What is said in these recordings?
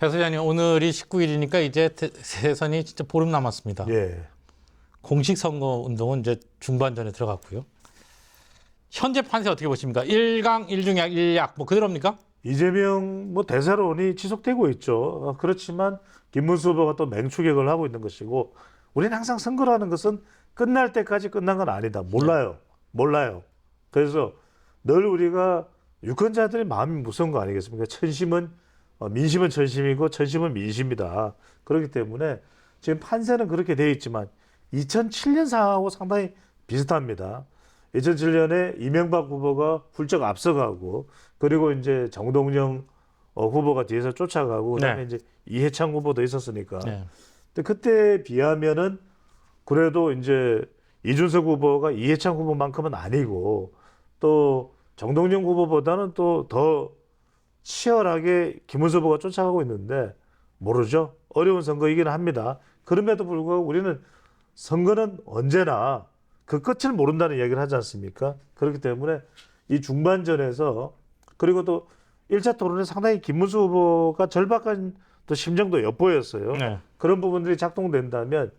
배 소장님, 오늘이 19일이니까 이제 대선이 진짜 보름 남았습니다. 예. 공식 선거 운동은 이제 중반전에 들어갔고요. 현재 판세 어떻게 보십니까? 1강 1중약 1약 뭐 그대로입니까? 이재명 뭐 대세론이 지속되고 있죠. 그렇지만 김문수 후보가 또 맹추격을 하고 있는 것이고, 우리는 항상 선거라는 것은 끝날 때까지 끝난 건 아니다. 몰라요. 그래서 늘 우리가 유권자들의 마음이 무서운 거 아니겠습니까? 민심은 천심이고 천심은 민심이다. 그렇기 때문에 지금 판세는 그렇게 되어 있지만 2007년 상황하고 상당히 비슷합니다. 2007년에 이명박 후보가 훌쩍 앞서가고, 그리고 이제 정동영 후보가 뒤에서 쫓아가고, 그다음에 이제 이해창 후보도 있었으니까. 네. 근데 그때에 비하면은 그래도 이제 이준석 후보가 이해창 후보만큼은 아니고, 또 정동영 후보보다는 또 더 치열하게 김문수 후보가 쫓아가고 있는데, 모르죠. 어려운 선거이기는 합니다. 그럼에도 불구하고 우리는 선거는 언제나 그 끝을 모른다는 이야기를 하지 않습니까? 그렇기 때문에 이 중반전에서, 그리고 또 1차 토론에 상당히 김문수 후보가 절박한 또 심정도 엿보였어요. 네. 그런 부분들이 작동된다면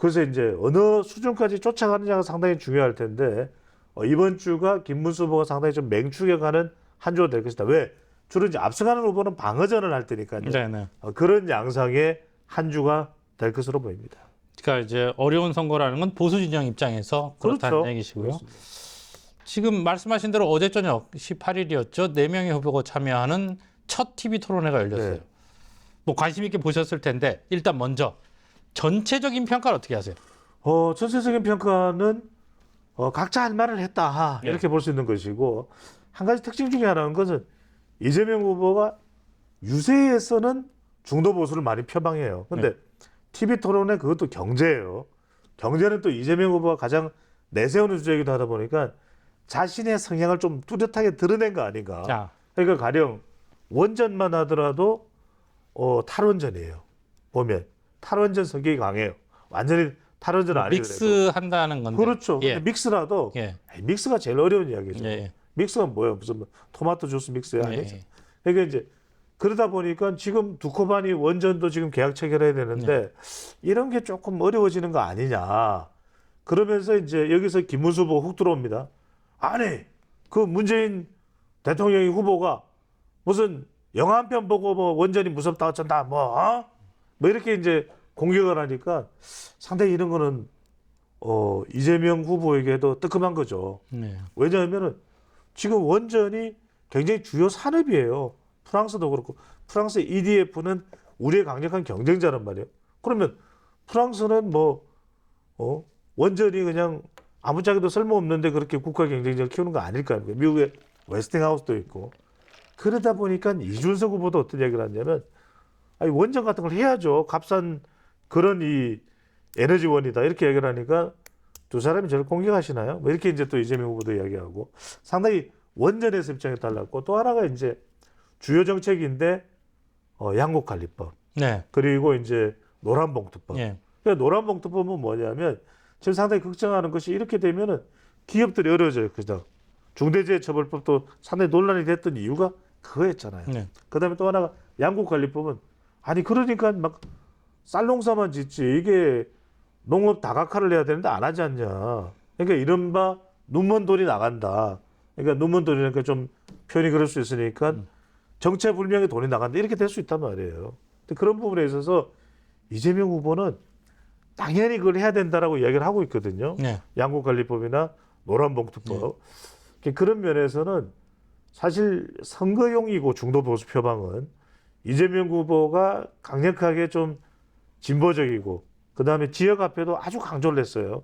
그래서 이제 어느 수준까지 쫓아가느냐가 상당히 중요할 텐데, 이번 주가 김문수 후보가 상당히 좀 맹추격하는 한 주가 될 것이다. 왜? 주로 이제 앞서가는 후보는 방어전을 할 테니까요. 네. 그런 양상의 한 주가 될 것으로 보입니다. 그러니까 이제 어려운 선거라는 건 보수 진영 입장에서 그렇다는 그렇죠. 얘기시고요. 그렇습니다. 지금 말씀하신 대로 어제 저녁 18일이었죠. 4명의 후보가 참여하는 첫 TV 토론회가 열렸어요. 네. 뭐 관심 있게 보셨을 텐데 일단 먼저 전체적인 평가를 어떻게 하세요? 전체적인 평가는 각자 할 말을 했다, 네. 이렇게 볼 수 있는 것이고, 한 가지 특징 중에 하나는 것은 이재명 후보가 유세에서는 중도 보수를 많이 표방해요. 근데 TV 토론회 그것도 경제예요. 경제는 또 이재명 후보가 가장 내세우는 주제이기도 하다 보니까 자신의 성향을 좀 뚜렷하게 드러낸 거 아닌가. 자. 그러니까 가령 원전만 하더라도 탈원전이에요. 보면 탈원전 성격이 강해요. 완전히 탈원전은 아니더라도 믹스한다는 건데. 그렇죠. 예. 근데 믹스라도 믹스가 제일 어려운 이야기죠. 예. 믹스가 뭐예요? 무슨 뭐 토마토 주스 믹스야 아니죠. 예. 그러니까 이제 그러다 보니까 지금 두코바니 원전도 지금 계약 체결해야 되는데 이런 게 조금 어려워지는 거 아니냐. 그러면서 이제 여기서 김문수 후보가 훅 들어옵니다. 아니, 그 문재인 대통령이 후보가 무슨 영화 한 편 보고 뭐 원전이 무섭다 어쩐다 뭐 이렇게 이제 공격을 하니까 상당히 이런 거는 이재명 후보에게도 뜨끔한 거죠. 네. 왜냐하면은 지금 원전이 굉장히 주요 산업이에요. 프랑스도 그렇고, 프랑스 EDF는 우리의 강력한 경쟁자란 말이에요. 그러면 프랑스는 원전이 그냥 아무짝에도 쓸모없는데 그렇게 국가 경쟁력을 키우는 거 아닐까요? 미국의 웨스팅하우스도 있고. 그러다 보니까 이준석 후보도 어떤 얘기를 하냐면, 아니, 원전 같은 걸 해야죠. 값싼 그런 이 에너지원이다. 이렇게 얘기를 하니까 두 사람이 저를 공격하시나요? 뭐 이렇게 이제 또 이재명 후보도 이야기하고, 상당히 원전에서 입장이 달랐고, 또 하나가 이제 주요 정책인데 양곡관리법, 네. 그리고 이제 노란봉투법. 예. 그러니까 노란봉투법은 뭐냐면 지금 상당히 걱정하는 것이, 이렇게 되면은 기업들이 어려워져요. 그죠? 중대재해처벌법도 상당히 논란이 됐던 이유가 그거였잖아요. 네. 그다음에 또 하나가 양곡관리법은, 아니 그러니까 막 쌀농사만 짓지 이게 농업 다각화를 해야 되는데 안 하지 않냐. 그러니까 이른바 눈먼 돈이 나간다. 그러니까 눈먼 돈이니까 좀 표현이 그럴 수 있으니까 정체불명의 돈이 나간다, 이렇게 될 수 있단 말이에요. 근데 그런 부분에 있어서 이재명 후보는 당연히 그걸 해야 된다라고 이야기를 하고 있거든요. 네. 양곡관리법이나 노란봉투법. 그런 면에서는 사실 선거용이고 중도 보수 표방은 이재명 후보가 강력하게 좀 진보적이고, 그 다음에 지역 앞에도 아주 강조를 했어요.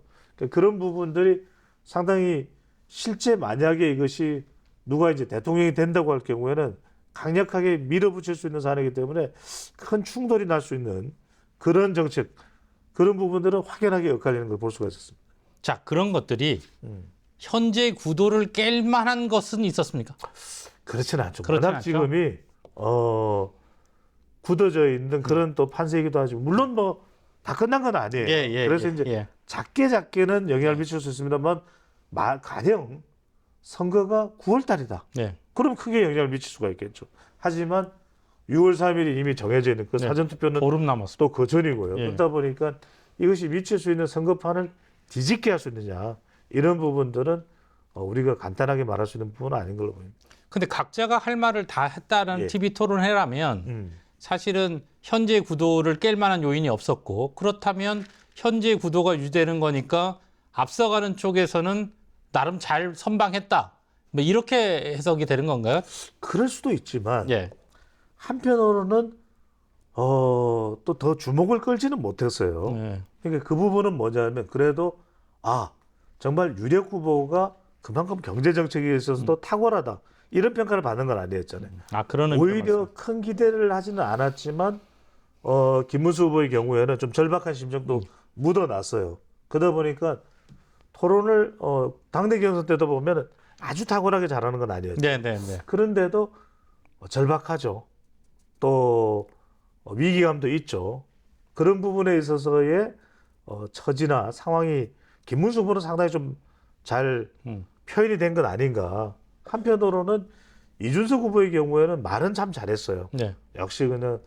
그런 부분들이 상당히 실제 만약에 이것이 누가 이제 대통령이 된다고 할 경우에는 강력하게 밀어붙일 수 있는 사안이기 때문에 큰 충돌이 날 수 있는 그런 정책, 그런 부분들은 확연하게 엇갈리는 걸 볼 수가 있었습니다. 자, 그런 것들이 현재 구도를 깰 만한 것은 있었습니까? 그렇지는 않죠. 그렇진 워낙 않죠. 지금이 굳어져 있는 그런 또 판세이기도 하지만, 물론 뭐 다 끝난 건 아니에요. 그래서 이제 작게는 영향을 미칠 수 있습니다만, 가령 선거가 9월 달이다. 네. 그럼 크게 영향을 미칠 수가 있겠죠. 하지만 6월 3일이 이미 정해져 있는 그 네. 사전투표는 보름 남았습니다. 또 그 전이고요. 예. 그러다 보니까 이것이 미칠 수 있는 선거판을 뒤집게 할 수 있느냐 이런 부분들은 우리가 간단하게 말할 수 있는 부분은 아닌 걸로 보입니다. 근데 각자가 할 말을 다 했다는 예. TV 토론회라면 사실은 현재 구도를 깰 만한 요인이 없었고 그렇다면 현재 구도가 유지되는 거니까 앞서가는 쪽에서는 나름 잘 선방했다. 뭐 이렇게 해석이 되는 건가요? 그럴 수도 있지만 예. 한편으로는 또 더 주목을 끌지는 못했어요. 예. 그러니까 그 부분은 뭐냐면 그래도 정말 유력 후보가 그만큼 경제 정책에 있어서도 탁월하다 이런 평가를 받는 건 아니었잖아요. 그런 의미가 오히려 맞습니다. 큰 기대를 하지는 않았지만 김문수 후보의 경우에는 좀 절박한 심정도 묻어났어요. 그러다 보니까 토론을 당내 경선 때도 보면 아주 탁월하게 잘하는 건 아니었죠. 네, 네, 네. 그런데도 절박하죠. 또 위기감도 있죠. 그런 부분에 있어서의 처지나 상황이 김문수 후보는 상당히 좀 잘 표현이 된 건 아닌가. 한편으로는 이준석 후보의 경우에는 말은 참 잘했어요. 네. 역시 그냥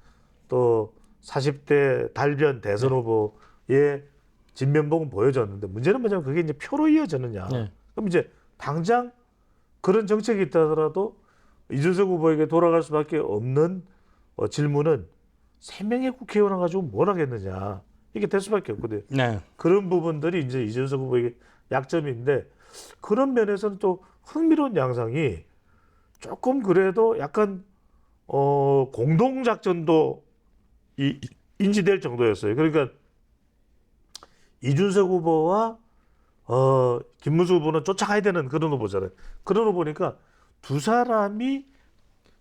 또 40대 달변 대선 후보의 진면목은 보여줬는데 문제는 뭐냐면 그게 이제 표로 이어지느냐. 네. 그럼 이제 당장 그런 정책이 있다더라도 이준석 후보에게 돌아갈 수밖에 없는 질문은 3명의 국회의원을 가지고 뭘 하겠느냐. 이게 될 수밖에 없거든요. 네. 그런 부분들이 이제 이준석 후보에게 약점인데 그런 면에서는 또 흥미로운 양상이 조금 그래도 약간 공동작전도 인지될 정도였어요. 그러니까 이준석 후보와 김문수 후보는 쫓아가야 되는 그런 후보잖아요. 그런 후보니까 두 사람이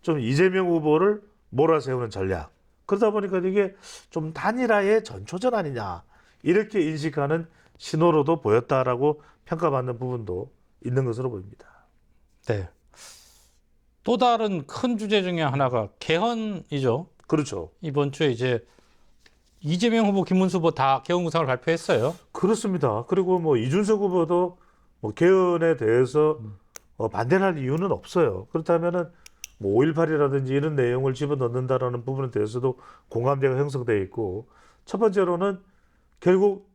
좀 이재명 후보를 몰아세우는 전략. 그러다 보니까 이게 좀 단일화의 전초전 아니냐 이렇게 인식하는 신호로도 보였다라고 평가받는 부분도 있는 것으로 보입니다. 네. 또 다른 큰 주제 중에 하나가 개헌이죠. 그렇죠. 이번 주에 이제 이재명 후보, 김문수 후보 다 개헌 구상을 발표했어요. 그렇습니다. 그리고 뭐 이준석 후보도 뭐 개헌에 대해서 반대를 할 이유는 없어요. 그렇다면은 뭐 5.18이라든지 이런 내용을 집어넣는다라는 부분에 대해서도 공감대가 형성되어 있고 첫 번째로는 결국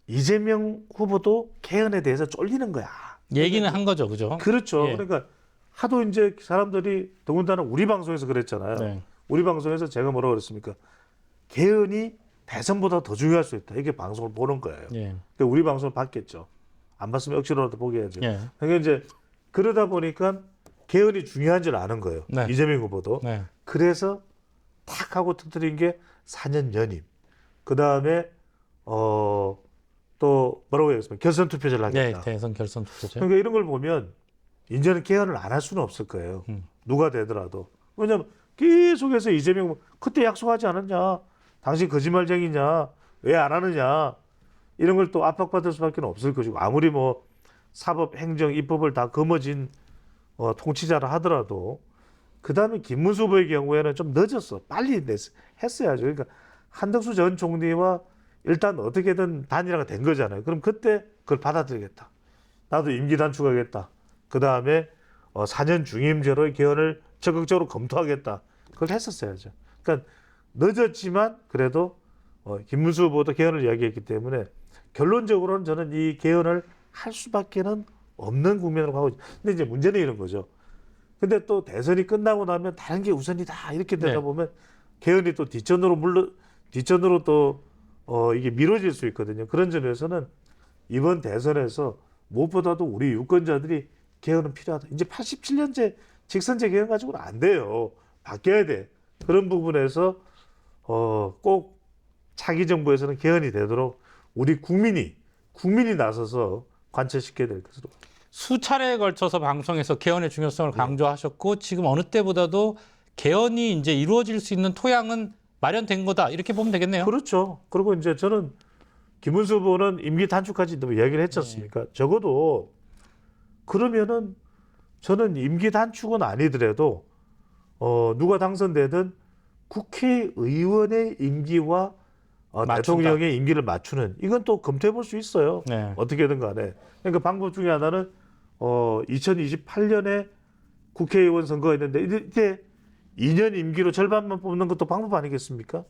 이재명 후보도 개헌에 대해서 쫄리는 거야. 얘기는 한 거죠, 그죠? 그렇죠. 예. 그러니까 하도 이제 사람들이 더군다나 우리 방송에서 그랬잖아요. 네. 우리 방송에서 제가 뭐라고 그랬습니까? 개헌이 대선보다 더 중요할 수 있다. 이게 방송을 보는 거예요. 예. 그러니까 우리 방송을 봤겠죠. 안 봤으면 억지로라도 보게 해야죠. 예. 그러니까 이제 그러다 보니까 개헌이 중요한 줄 아는 거예요. 네. 이재명 후보도. 네. 그래서 탁 하고 터뜨린 게 4년 연임. 그 다음에 또 뭐라고 해야겠습니까? 결선 투표제를 네, 하겠다. 대선 결선 투표죠. 그러니까 이런 걸 보면 이제는 개헌을 안 할 수는 없을 거예요. 누가 되더라도. 왜냐하면 계속해서 이재명 그때 약속하지 않았냐? 당신 거짓말쟁이냐? 왜 안 하느냐? 이런 걸 또 압박받을 수밖에 없을 것이고 아무리 뭐 사법, 행정, 입법을 다 거머쥔 통치자라 하더라도 그 다음에 김문수 후보의 경우에는 좀 늦었어. 빨리 했어야죠. 그러니까 한덕수 전 총리와 일단 어떻게든 단일화가 된 거잖아요. 그럼 그때 그걸 받아들이겠다. 나도 임기 단축하겠다. 그 다음에 4년 중임제로의 개헌을 적극적으로 검토하겠다. 그걸 했었어야죠. 그러니까 늦었지만 그래도 김문수 후보도 개헌을 이야기했기 때문에 결론적으로는 저는 이 개헌을 할 수밖에는 없는 국면으로 가고 있죠. 근데 이제 문제는 이런 거죠. 근데 또 대선이 끝나고 나면 다른 게 우선이다 이렇게 되다 네. 보면 개헌이 또 뒷전으로 또 이게 미뤄질 수 있거든요. 그런 점에서는 이번 대선에서 무엇보다도 우리 유권자들이 개헌은 필요하다. 이제 87년제 직선제 개헌 가지고는 안 돼요. 바뀌어야 돼. 그런 부분에서 꼭 차기 정부에서는 개헌이 되도록 우리 국민이 나서서 관철시켜야 될 것으로. 수차례에 걸쳐서 방송에서 개헌의 중요성을 강조하셨고 지금 어느 때보다도 개헌이 이제 이루어질 수 있는 토양은 마련된 거다 이렇게 보면 되겠네요. 그렇죠. 그리고 이제 저는 김문수 후보는 임기 단축까지도 이야기를 했지 않습니까? 적어도 그러면은 저는 임기 단축은 아니더라도 누가 당선되든 국회의원의 임기와 맞춘다. 대통령의 임기를 맞추는 이건 또 검토해 볼 수 있어요. 네. 어떻게든 간에. 그러니까 방법 중에 하나는 2028년에 국회의원 선거가 있는데 이때 2년 임기로 절반만 뽑는 것도 방법 아니겠습니까?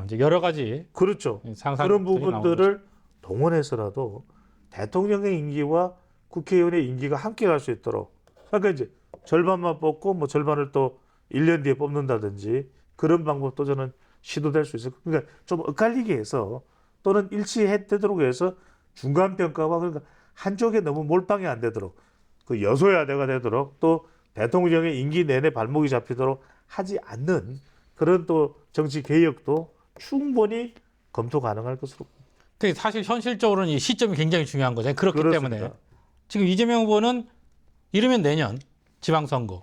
이제 여러 가지 그렇죠. 상상 그런 부분들을 동원해서라도 대통령의 임기와 국회의원의 임기가 함께 갈 수 있도록 그러니까 이제 절반만 뽑고 뭐 절반을 또 1년 뒤에 뽑는다든지 그런 방법도 저는 시도될 수 있을 거예요. 그러니까 좀 엇갈리게 해서 또는 일치되도록 해서 중간 평가와 그러니까 한쪽에 너무 몰빵이 안 되도록 그 여소야대가 되도록 또 대통령의 임기 내내 발목이 잡히도록 하지 않는 그런 또 정치 개혁도 충분히 검토 가능할 것으로. 근데 사실 현실적으로는 이 시점이 굉장히 중요한 거잖아요. 그렇기 그렇습니다. 때문에 지금 이재명 후보는 이르면 내년 지방선거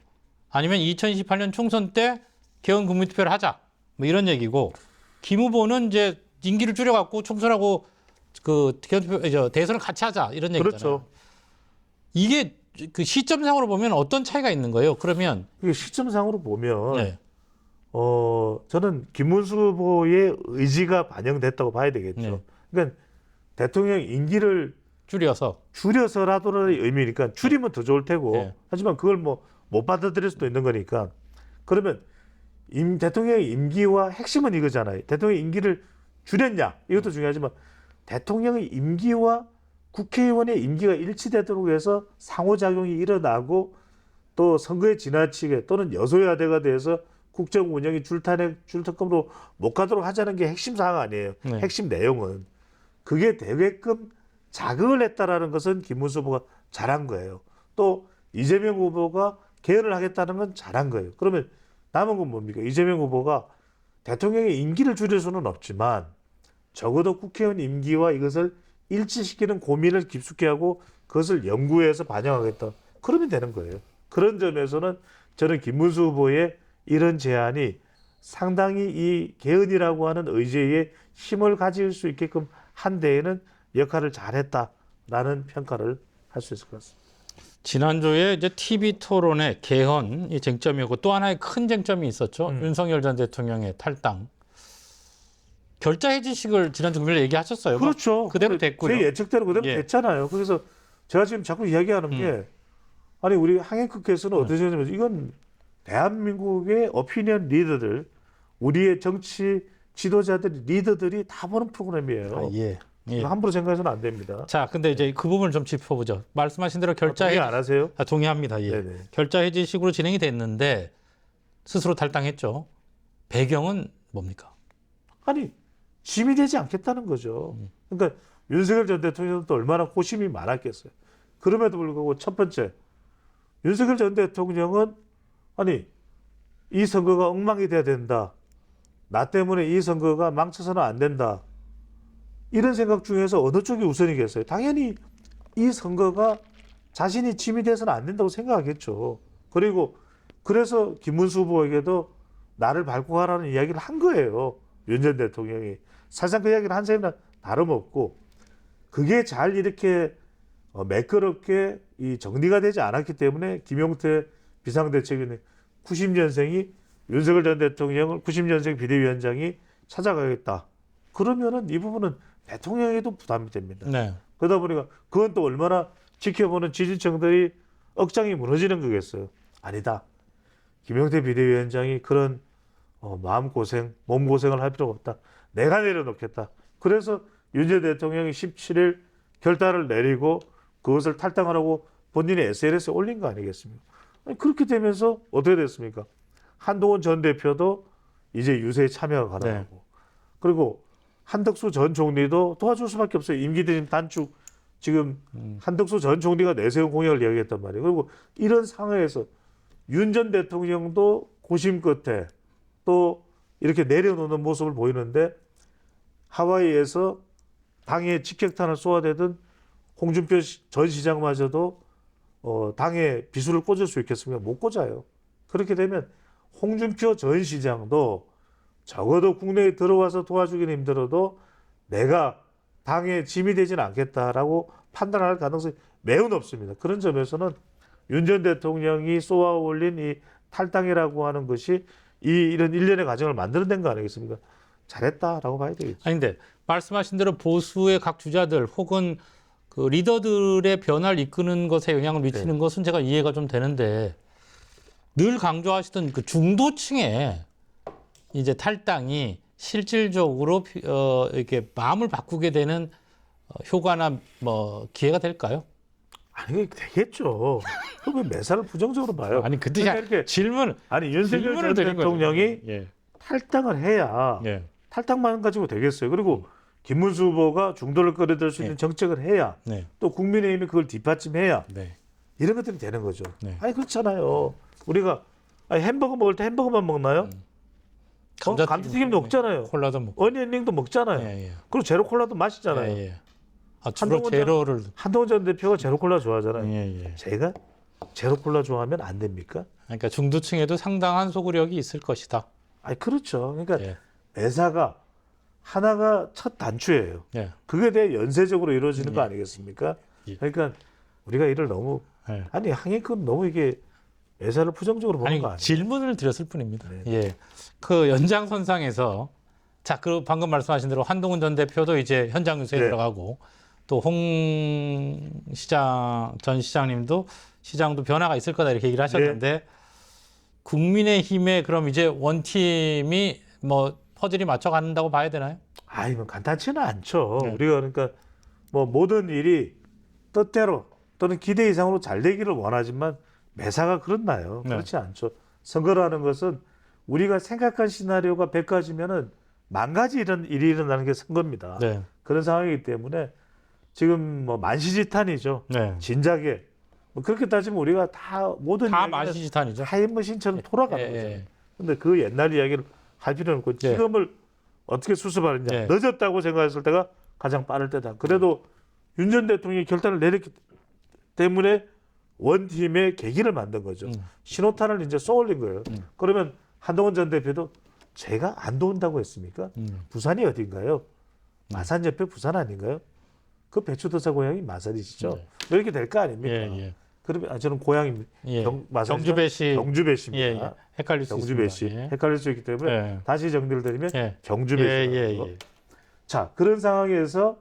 아니면 2028년 총선 때 개헌 국민투표를 하자 뭐 이런 얘기고 김 후보는 이제 임기를 줄여갖고 총선하고 그 개헌투표 대선을 같이 하자 이런 얘기잖아요. 그렇죠. 이게 그 시점상으로 보면 어떤 차이가 있는 거예요? 그러면 이게 시점상으로 보면 네. 저는 김문수 후보의 의지가 반영됐다고 봐야 되겠죠. 네. 그러니까 대통령 임기를 줄여서라도의 의미니까 줄이면 더 좋을 테고 네. 하지만 그걸 뭐 못 받아들일 수도 있는 거니까 그러면 대통령의 임기와 핵심은 이거잖아요. 대통령의 임기를 줄였냐 이것도 중요하지만 대통령의 임기와 국회의원의 임기가 일치되도록 해서 상호작용이 일어나고 또 선거에 지나치게 또는 여소야대가 돼서 국정 운영이 줄타건으로 못 가도록 하자는 게 핵심 사항 아니에요. 네. 핵심 내용은 그게 되게끔 자극을 했다라는 것은 김문수 후보가 잘한 거예요. 또 이재명 후보가 개헌을 하겠다는 건 잘한 거예요. 그러면 남은 건 뭡니까? 이재명 후보가 대통령의 임기를 줄일 수는 없지만 적어도 국회의원 임기와 이것을 일치시키는 고민을 깊숙이 하고 그것을 연구해서 반영하겠다. 그러면 되는 거예요. 그런 점에서는 저는 김문수 후보의 이런 제안이 상당히 이 개헌이라고 하는 의제에 힘을 가질 수 있게끔 한 데에는 역할을 잘했다라는 평가를 할 수 있을 것 같습니다. 지난주에 이제 TV 토론의 개헌이 쟁점이었고 또 하나의 큰 쟁점이 있었죠. 윤석열 전 대통령의 탈당. 결자 해지식을 지난주 금요일에 얘기하셨어요. 그렇죠. 그대로 됐고요. 제 예측대로 그대로 예. 됐잖아요. 그래서 제가 지금 자꾸 이야기하는 게 아니 우리 항해크께서는 어떻게 생각하냐면 이건 대한민국의 오피니언 리더들 우리의 정치 지도자들 리더들이 다 보는 프로그램이에요. 예. 함부로 생각해서는 안 됩니다. 자, 근데 이제 그 부분을 좀 짚어보죠. 말씀하신 대로 결자 동의 해지 안 하세요? 동의합니다. 예. 네네. 결자 해지식으로 진행이 됐는데 스스로 탈당했죠. 배경은 뭡니까? 아니 짐이 되지 않겠다는 거죠. 그러니까 윤석열 전 대통령도 얼마나 호심이 많았겠어요. 그럼에도 불구하고 첫 번째 윤석열 전 대통령은 아니 이 선거가 엉망이 돼야 된다. 나 때문에 이 선거가 망쳐서는 안 된다. 이런 생각 중에서 어느 쪽이 우선이겠어요? 당연히 이 선거가 자신이 짐이 돼서는 안 된다고 생각하겠죠. 그리고 그래서 김문수 후보에게도 나를 밟고 가라는 이야기를 한 거예요. 윤 전 대통령이. 사실상 그 이야기를 한 셈이나 다름없고 그게 잘 이렇게 매끄럽게 이 정리가 되지 않았기 때문에 김용태 비상대책위원회 90년생이 윤석열 전 대통령을 90년생 비대위원장이 찾아가겠다. 그러면은 이 부분은 대통령에도 부담이 됩니다. 네. 그러다 보니까 그건 또 얼마나 지켜보는 지지층들이 억장이 무너지는 거겠어요. 아니다. 김용태 비대위원장이 그런 마음고생, 몸고생을 할 필요가 없다. 내가 내려놓겠다. 그래서 윤 전 대통령이 17일 결단을 내리고 그것을 탈당하라고 본인의 SNS에 올린 거 아니겠습니까? 아니, 그렇게 되면서 어떻게 됐습니까? 한동훈 전 대표도 이제 유세에 참여가 가능하고 네. 그리고 한덕수 전 총리도 도와줄 수밖에 없어요. 임기 대신 단축 지금 한덕수 전 총리가 내세운 공약을 이야기했단 말이에요. 그리고 이런 상황에서 윤 전 대통령도 고심 끝에 또 이렇게 내려놓는 모습을 보이는데 하와이에서 당에 직격탄을 쏘아대던 홍준표 전 시장마저도 당에 비수를 꽂을 수 있겠습니까? 못 꽂아요. 그렇게 되면 홍준표 전 시장도 적어도 국내에 들어와서 도와주기는 힘들어도 내가 당에 짐이 되지는 않겠다라고 판단할 가능성이 매우 높습니다. 그런 점에서는 윤 전 대통령이 쏘아 올린 이 탈당이라고 하는 것이 이런 일련의 과정을 만들어낸 거 아니겠습니까? 잘했다라고 봐야 되겠죠. 아니 근데 말씀하신 대로 보수의 각 주자들 혹은 그 리더들의 변화를 이끄는 것에 영향을 미치는 것은 제가 이해가 좀 되는데 늘 강조하시던 그 중도층의 이제 탈당이 실질적으로 이렇게 마음을 바꾸게 되는 효과나 뭐 기회가 될까요? 아니 되겠죠. 그왜 매사를 부정적으로 봐요? 아니 그때 그러니까 이렇게 질문 아니 윤석열 질문을 전 드린 대통령이 거죠. 예. 탈당을 해야 예. 탈당만 가지고 되겠어요. 그리고 김문수 후보가 중도를 끌어들일 수 있는 정책을 해야 네. 또 국민의힘이 그걸 뒷받침해야 네. 이런 것들이 되는 거죠. 네. 아니 그렇잖아요. 우리가 아니, 햄버거 먹을 때 햄버거만 먹나요? 감자튀김 먹잖아요. 콜라도 먹고. 어니언링도 먹잖아요. 예, 예. 그리고 제로 콜라도 마시잖아요. 예, 예. 아, 주로 제로를. 한동훈 전 대표가 제로 콜라 좋아하잖아요. 예, 예. 제가 제로 콜라 좋아하면 안 됩니까? 그러니까 중도층에도 상당한 소구력이 있을 것이다. 아니 그렇죠. 그러니까 예. 매사가 하나가 첫 단추예요. 예. 그게 대해 연쇄적으로 이루어지는 거 아니겠습니까? 예. 그러니까 우리가 이를 너무 예. 아니 항해권 너무 이게 매사를 부정적으로 보는 아니 거 아니에요? 질문을 드렸을 뿐입니다. 네. 예. 그 연장선상에서 자, 그 방금 말씀하신 대로 한동훈 전 대표도 이제 현장 유세에 네. 들어가고 또 홍 시장 전 시장님도 시장도 변화가 있을 거다 이렇게 얘기를 하셨는데 국민의힘에 그럼 이제 원팀이 뭐 퍼즐이 맞춰간다고 봐야 되나요? 아 이건 간단치는 않죠. 네. 우리가 그러니까 뭐 모든 일이 뜻대로 또는 기대 이상으로 잘 되기를 원하지만 매사가 그렇나요? 네. 그렇지 않죠. 선거라는 것은 우리가 생각한 시나리오가 100가지면은 10,000가지 이런 일이 일어나는 게 선거입니다. 네. 그런 상황이기 때문에 지금 뭐 만시지탄이죠. 네. 진작에 뭐 그렇게 따지면 우리가 다 모든 다 이야기는 마시지탄이죠. 타임머신처럼 돌아가는 예, 거죠. 예. 근데 그 옛날 이야기를 할 필요는 없고 네. 지금을 어떻게 수습하느냐. 네. 늦었다고 생각했을 때가 가장 빠를 때다. 그래도 윤 전 대통령이 결단을 내렸기 때문에 원팀의 계기를 만든 거죠. 신호탄을 이제 쏘올린 거예요. 그러면 한동훈 전 대표도 제가 안 도운다고 했습니까? 부산이 어딘가요? 마산 옆에 부산 아닌가요? 그 배추도사 고향이 마산이시죠. 네. 이렇게 될 거 아닙니까? 예, 예. 그러면 저는 고향입니다. 예. 마산이죠? 경주배시. 경주배시입니다. 예, 예. 헷갈릴 수 경주배시 있습니다. 예. 헷갈릴 수 있기 때문에 예. 다시 정리를 드리면 예. 경주배시. 예, 예. 자 그런 상황에서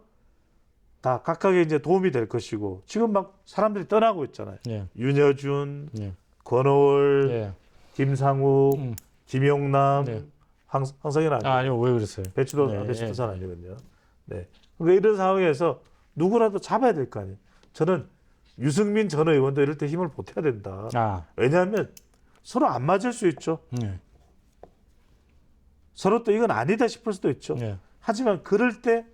다 각각의 이제 도움이 될 것이고 지금 막 사람들이 떠나고 있잖아요. 예. 윤여준, 예. 권오을, 예. 김상욱, 음. 김용남, 네. 황성현 아니에요. 아니요, 왜 그랬어요? 배추도 네, 배추도산 아니거든요. 네. 그러니까 이런 상황에서 누구라도 잡아야 될 거 아니에요. 저는 유승민 전 의원도 이럴 때 힘을 보태야 된다. 아, 왜냐하면 서로 안 맞을 수 있죠. 예. 서로 또 이건 아니다 싶을 수도 있죠. 예. 하지만 그럴 때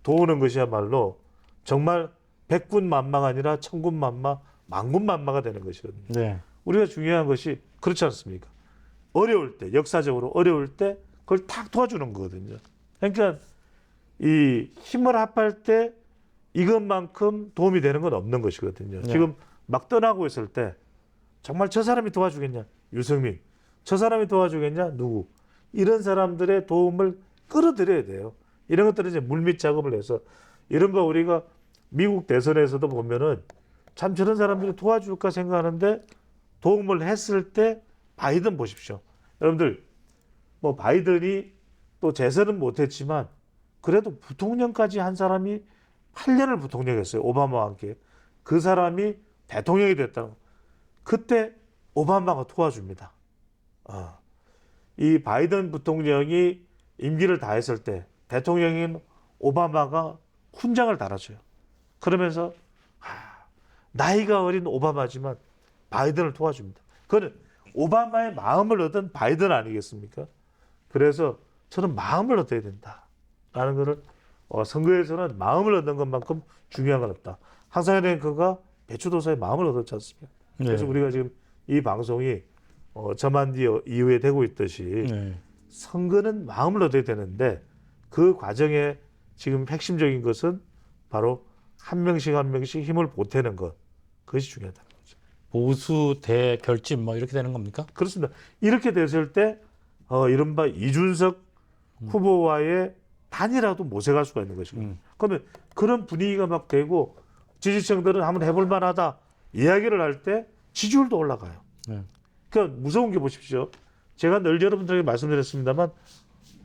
도우는 것이야말로 정말 백군만마가 아니라 천군만마, 만군만마가 되는 것이거든요. 네. 우리가 중요한 것이 그렇지 않습니까? 어려울 때, 역사적으로 어려울 때 그걸 탁 도와주는 거거든요. 그러니까 이 힘을 합할 때 이것만큼 도움이 되는 건 없는 것이거든요. 네. 지금 막 떠나고 있을 때 정말 저 사람이 도와주겠냐? 유승민. 저 사람이 도와주겠냐? 누구? 이런 사람들의 도움을 끌어들여야 돼요. 이런 것들은 이제 물밑 작업을 해서 이른바 우리가 미국 대선에서도 보면은 참 저런 사람들이 도와줄까 생각하는데 도움을 했을 때 바이든 보십시오. 여러분들 뭐 바이든이 또 재선은 못했지만 그래도 부통령까지 한 사람이 8년을 부통령했어요. 오바마와 함께. 그 사람이 대통령이 됐다는 거. 그때 오바마가 도와줍니다. 이 바이든 부통령이 임기를 다했을 때 대통령인 오바마가 훈장을 달아줘요. 그러면서 나이가 어린 오바마지만 바이든을 도와줍니다. 그거는 오바마의 마음을 얻은 바이든 아니겠습니까? 그래서 저는 마음을 얻어야 된다라는 것을 선거에서는 마음을 얻는 것만큼 중요한 건 없다. 항상 랭크가 배추도사의 마음을 얻었지 않습니까? 그래서 네. 우리가 지금 이 방송이 저만디 이후에 되고 있듯이 네. 선거는 마음을 얻어야 되는데 그 과정에 지금 핵심적인 것은 바로 한 명씩 한 명씩 힘을 보태는 것. 그것이 중요하다는 거죠. 보수 대 결집 뭐 이렇게 되는 겁니까? 그렇습니다. 이렇게 됐을 때 이른바 이준석 후보와의 단이라도 모색할 수가 있는 것이거든요. 그러면 그런 분위기가 막 되고 지지층들은 한번 해볼 만하다 이야기를 할 때 지지율도 올라가요. 네. 그러니까 무서운 게 보십시오. 제가 늘 여러분들에게 말씀드렸습니다만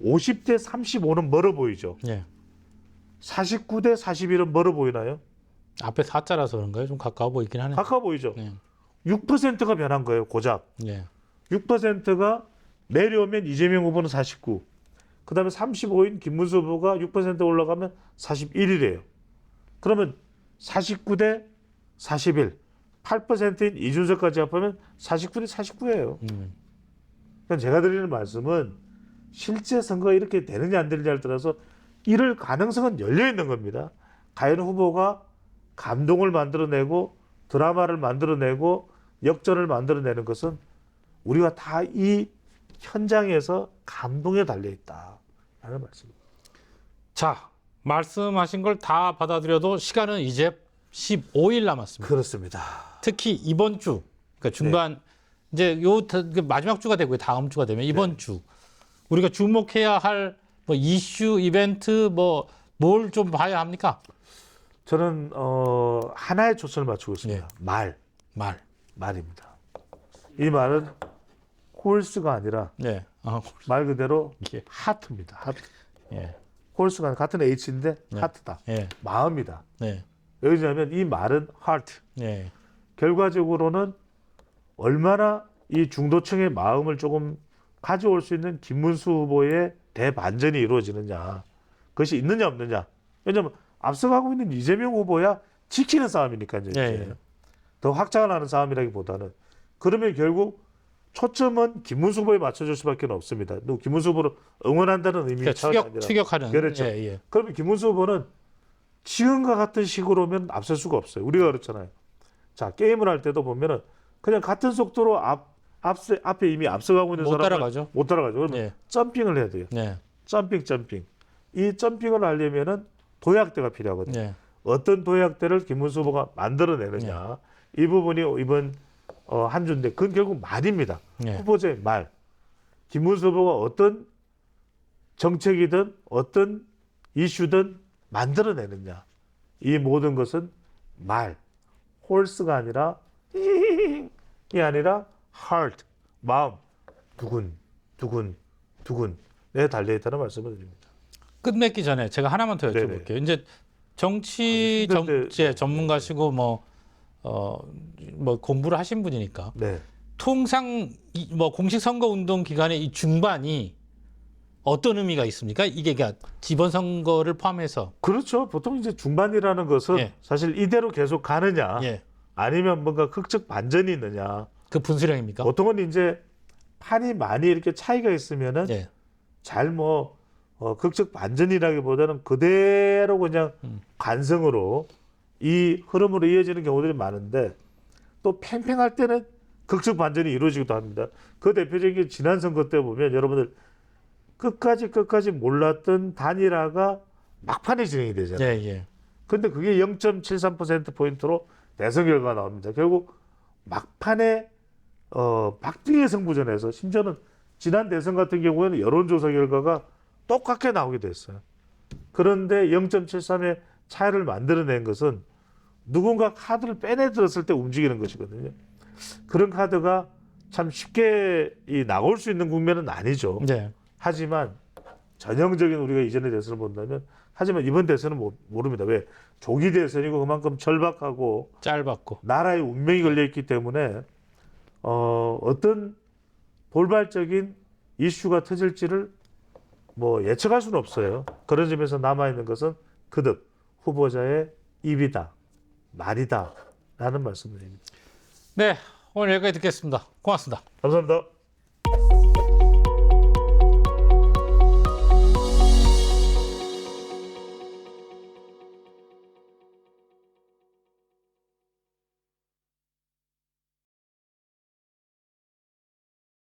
50대 35는 멀어 보이죠. 예. 49대 41은 멀어 보이나요? 앞에 사자라서 그런가요? 좀 가까워 보이긴 하네요. 가까워 보이죠. 네. 6%가 변한 거예요. 고작. 예. 6%가 내려오면 이재명 후보는 49. 그다음에 35인 김문수 후보가 6% 올라가면 41이래요. 그러면 49대 41, 8%인 이준석까지 합하면 49대 49예요. 그러니까 제가 드리는 말씀은 실제 선거가 이렇게 되느냐 안 되느냐를 따라서 이럴 가능성은 열려 있는 겁니다. 과연 후보가 감동을 만들어내고 드라마를 만들어내고 역전을 만들어내는 것은 우리가 다 이 현장에서 감동에 달려 있다라는 말씀입니다. 자, 말씀하신 걸 다 받아들여도 시간은 이제 15일 남았습니다. 그렇습니다. 특히 이번 주, 그러니까 중간 이제 마지막 주가 되고요. 다음 주가 되면 이번 주 우리가 주목해야 할 뭐 이슈, 이벤트 뭘 좀 봐야 합니까? 저는 하나의 초점을 맞추고 있습니다. 말입니다. 이 말은 홀스가 아니라 네. 말 그대로 예. 하트입니다. 하트. 예. 홀스가 아니라 같은 H인데 하트다. 예. 마음이다. 네. 왜냐하면 이 말은 heart. 네. 결과적으로는 얼마나 이 중도층의 마음을 조금 가져올 수 있는 김문수 후보의 대반전이 이루어지느냐. 그것이 있느냐 없느냐. 왜냐하면 앞서가고 있는 이재명 후보야 지키는 싸움이니까 이제 예. 더 확장을 하는 싸움이라기보다는 그러면 결국 초점은 김문수 후보에 맞춰줄 수밖에 없습니다. 또 김문수 후보를 응원한다는 의미가 그러니까 추격하는. 그렇죠. 예, 예. 그러면 김문수 후보는 지금과 같은 식으로면 앞설 수가 없어요. 우리가 그렇잖아요. 자, 게임을 할 때도 보면은 그냥 같은 속도로 앞에 이미 앞서가고 있는 못 사람은 따라가죠. 못 따라가죠. 그러면 예. 점핑을 해야 돼요. 네. 점핑. 이 점핑을 하려면은 도약대가 필요하거든요. 네. 어떤 도약대를 김문수 후보가 만들어내느냐. 이 부분이 이번 한 주인데 그건 결국 말입니다. 네. 후보자의 말. 김문수 후보가 어떤 정책이든 어떤 이슈든 만들어내느냐. 이 모든 것은 말. 홀스가 아니라 이 아니라 heart. 마음. 두근두근에 달려있다는 말씀을 드립니다. 끝맺기 전에 제가 하나만 더 여쭤볼게요. 네네. 이제 정치 정제 전문가시고 뭐 공부를 하신 분이니까 네. 통상 공식 선거 운동 기간의 이 중반이 어떤 의미가 있습니까? 이게 지번 선거를 포함해서. 그렇죠. 보통 이제 중반이라는 것은 예. 사실 이대로 계속 가느냐, 예. 아니면 뭔가 극적 반전이 있느냐. 그 분수령입니까? 보통은 이제 판이 많이 이렇게 차이가 있으면은 예. 잘 극적 반전이라기보다는 그대로 그냥 관성으로 이 흐름으로 이어지는 경우들이 많은데 또 팽팽할 때는 극적 반전이 이루어지기도 합니다. 그 대표적인 지난 선거 때 보면 여러분들 끝까지 몰랐던 단일화가 막판에 진행이 되잖아요. 예, 예. 근데 그게 0.73%포인트로 대선 결과가 나옵니다. 결국 막판에 박빙의 승부전에서 심지어는 지난 대선 같은 경우에는 여론조사 결과가 똑같게 나오게 됐어요. 그런데 0.73의 차이를 만들어낸 것은 누군가 카드를 빼내들었을 때 움직이는 것이거든요. 그런 카드가 참 쉽게 나올 수 있는 국면은 아니죠. 네. 하지만 전형적인 우리가 이전의 대선을 본다면 하지만 이번 대선은 모릅니다. 왜? 조기 대선이고 그만큼 절박하고 짧았고. 나라의 운명이 걸려있기 때문에 어떤 돌발적인 이슈가 터질지를 예측할 수는 없어요. 그런 점에서 남아있는 것은 그득 후보자의 입이다, 말이다 라는 말씀드립니다. 네, 오늘 여기까지 듣겠습니다. 고맙습니다. 감사합니다.